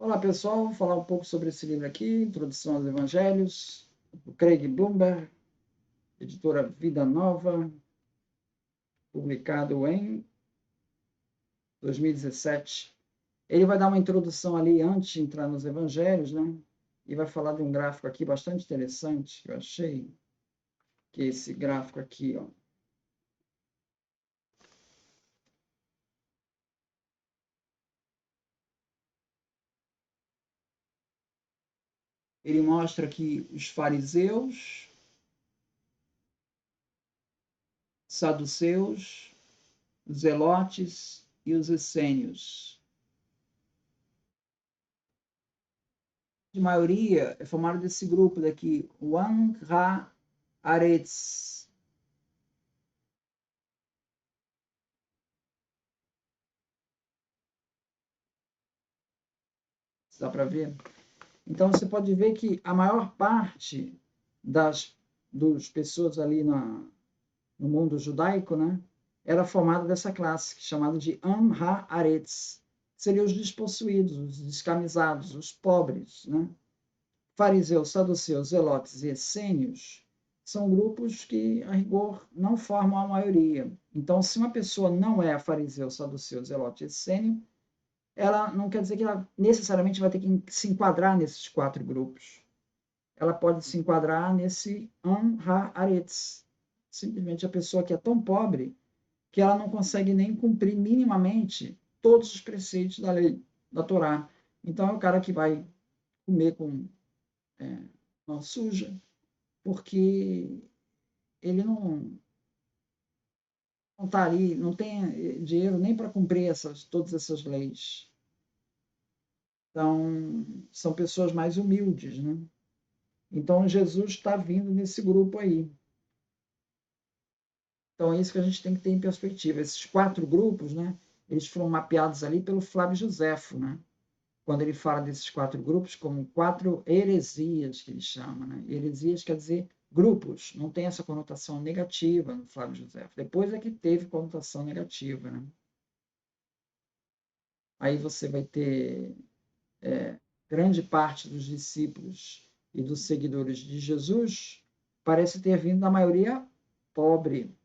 Olá pessoal, vou falar um pouco sobre esse livro aqui, Introdução aos Evangelhos, do Craig Blomberg, editora Vida Nova, publicado em 2017. Ele vai dar uma introdução ali antes de entrar nos Evangelhos, né? E vai falar de um gráfico aqui bastante interessante, que eu achei, que é esse gráfico aqui, ó. Ele mostra aqui os fariseus, saduceus, os zelotes e os essênios. De maioria é formado desse grupo daqui, Wan Ra Aretz. Dá para ver? Então você pode ver que a maior parte das pessoas ali no mundo judaico, né, era formada dessa classe, chamada de Am Ha-Aretz. Seriam os despossuídos, os descamisados, os pobres, né? Fariseus, saduceus, zelotes e essênios são grupos que, a rigor, não formam a maioria. Então, se uma pessoa não é fariseu, saduceu, zelote e essênio, ela não quer dizer que ela necessariamente vai ter que se enquadrar nesses 4 grupos. Ela pode se enquadrar nesse Am-Ha-Aretz. Simplesmente a pessoa que é tão pobre que ela não consegue nem cumprir minimamente todos os preceitos da lei, da Torá. Então, é o cara que vai comer com mão suja, porque ele não está ali, não tem dinheiro nem para cumprir todas essas leis. Então, são pessoas mais humildes, né? Então, Jesus está vindo nesse grupo aí. Então, é isso que a gente tem que ter em perspectiva. Esses 4 grupos, né? Eles foram mapeados ali pelo Flávio Josefo, né? Quando ele fala desses 4 grupos como 4 heresias, que ele chama, né? Heresias quer dizer grupos, não tem essa conotação negativa no Flávio Josefo. Depois é que teve conotação negativa, né? Aí você vai ter grande parte dos discípulos e dos seguidores de Jesus parece ter vindo da maioria pobre.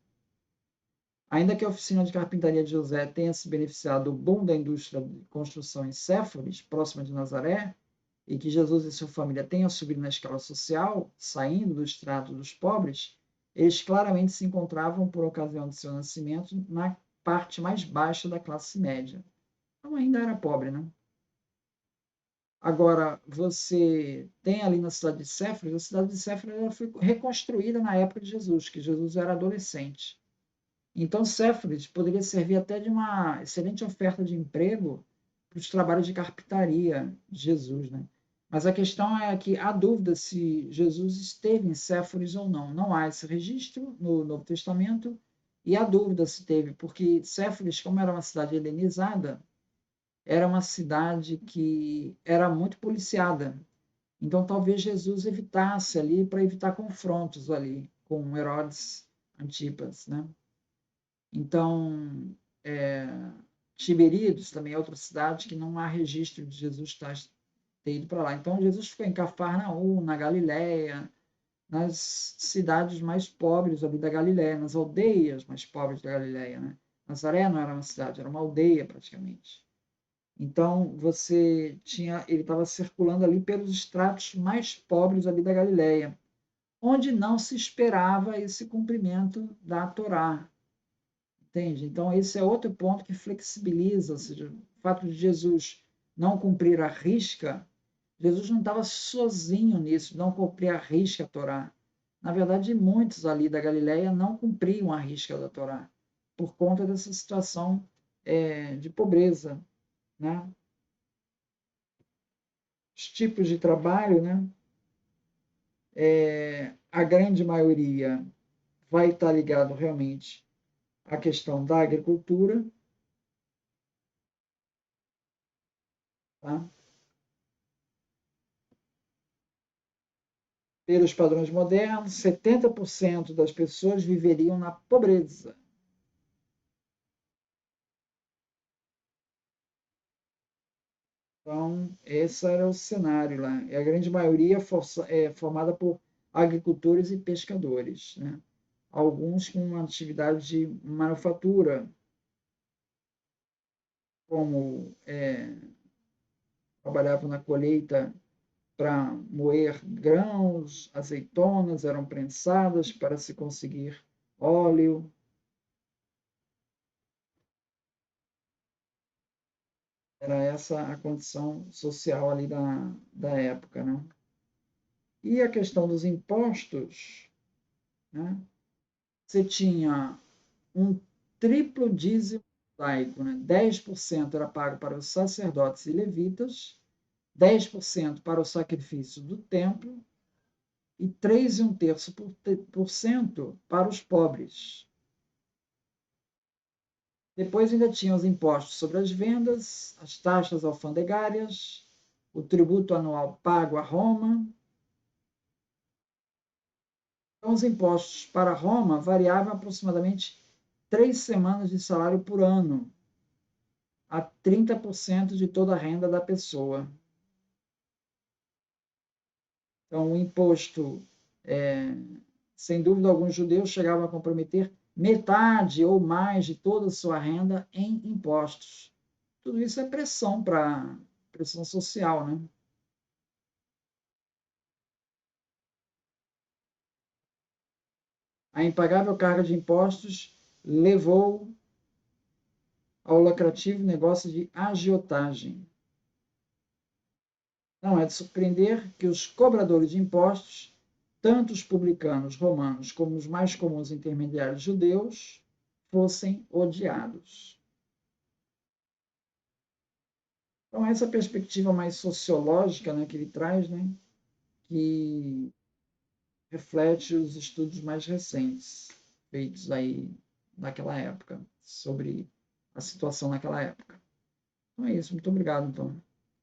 Ainda que a oficina de carpintaria de José tenha se beneficiado do boom da indústria de construção em Séforis, próxima de Nazaré, e que Jesus e sua família tenham subido na escala social, saindo do extrato dos pobres, eles claramente se encontravam, por ocasião de seu nascimento, na parte mais baixa da classe média. Então ainda era pobre, né? Agora, você tem ali na cidade de Séforis, a cidade de Séforis foi reconstruída na época de Jesus, que Jesus era adolescente. Então, Séforis poderia servir até de uma excelente oferta de emprego para os trabalhos de carpintaria de Jesus, né? Mas a questão é que há dúvida se Jesus esteve em Séforis ou não. Não há esse registro no Novo Testamento e há dúvida se teve, porque Séforis, como era uma cidade helenizada, era uma cidade que era muito policiada. Então, talvez Jesus evitasse ali para evitar confrontos ali com Herodes Antipas, né? Então, Tiberíades também é outra cidade que não há registro de Jesus ter ido para lá. Então, Jesus ficou em Cafarnaum, na Galiléia, nas cidades mais pobres ali da Galiléia, nas aldeias mais pobres da Galiléia, né? Nazaré não era uma cidade, era uma aldeia praticamente. Então, ele estava circulando ali pelos estratos mais pobres ali da Galiléia, onde não se esperava esse cumprimento da Torá, entende? Então, esse é outro ponto que flexibiliza, ou seja, o fato de Jesus não cumprir a risca, Jesus não estava sozinho nisso, não cumprir a risca a Torá. Na verdade, muitos ali da Galiléia não cumpriam a risca da Torá, por conta dessa situação de pobreza, né? Os tipos de trabalho, né? A grande maioria vai estar ligado realmente à questão da agricultura, tá? Pelos padrões modernos, 70% das pessoas viveriam na pobreza. Então, esse era o cenário lá. E a grande maioria é formada por agricultores e pescadores, né? Alguns com uma atividade de manufatura, como trabalhavam na colheita para moer grãos, azeitonas eram prensadas para se conseguir óleo. Era essa a condição social ali da época, né? E a questão dos impostos, né? Você tinha um triplo dízimo judaico, né? 10% era pago para os sacerdotes e levitas, 10% para o sacrifício do templo e 3,1% para os pobres. Depois ainda tinha os impostos sobre as vendas, as taxas alfandegárias, o tributo anual pago a Roma. Então, os impostos para Roma variavam aproximadamente 3 semanas de salário por ano, a 30% de toda a renda da pessoa. Então, o imposto, sem dúvida, alguns judeus chegavam a comprometer metade ou mais de toda a sua renda em impostos. Tudo isso é pressão social, né? A impagável carga de impostos levou ao lucrativo negócio de agiotagem. Não é de surpreender que os cobradores de impostos, tanto os publicanos romanos como os mais comuns intermediários judeus, fossem odiados. Então, essa perspectiva mais sociológica, né, que ele traz, né, que reflete os estudos mais recentes feitos aí naquela época, sobre a situação naquela época. Então é isso, muito obrigado, então.